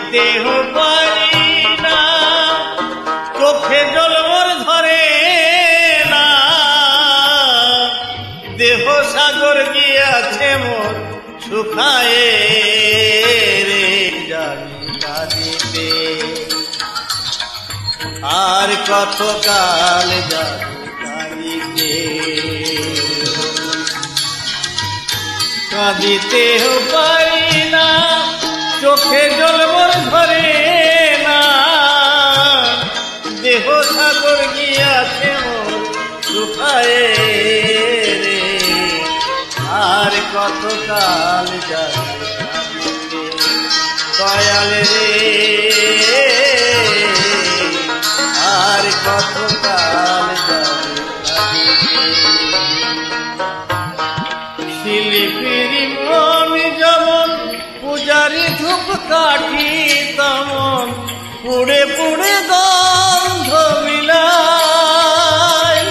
কাঁদিতেও পারি না, চোখে জল মোর ধরে না, দেহ সাগর গিয়াছে মোর শুকায়ে রে, জানি কাঁদিতে আর কত কাল যাবে কাঁদিতে। কাঁদিতেও পারি না, চোখে জল মোর ধরে না, দেহ সাগর গিয়াছে মোর শুকায়ে রে, আর কত কাল যাবে কাঁদিতে। দয়াল রে আর কত কাল যাবে কাঁদিতে। শিল্পীর মন যেমন পূজারি ধূপ কাঠি তেমন পুড়ে পুড়ে গন্ধ বিলায়,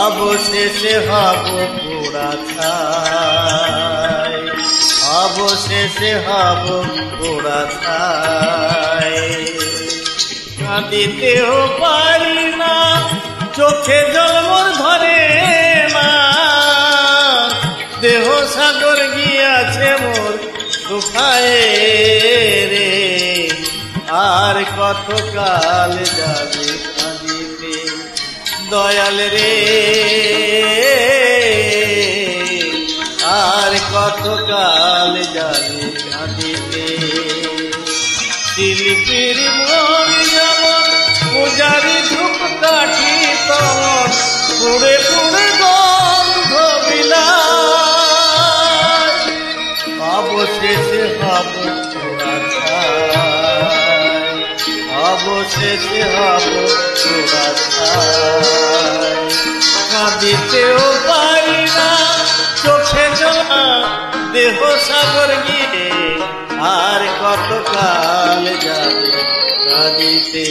অবশেষে হব পোড়া ছাই, অবশেষে হব পোড়া ছাই। কাঁদিতেও পারি না, চোখে জল মোর ধরে না, দেহ সাগর গিয়াছে মোর শুকায়ে রে, আর কত কাল যাবে কাঁদিতে। দয়াল রে আর কত কাল যাবে কাঁদিতে। শিল্পীর মন যেমন পূজারি ধূপ কাঠি তেমন পুড়ে পুড়ে গন্ধ বিলায়, অবশেষে হব পোড়া ছাই, অবশেষে হব পোড়া ছাই। কাঁদিতেও পারি না, চোখে জল দেহ সাগর গিয়ে, আর কত কাল যাবে কাঁদিতে।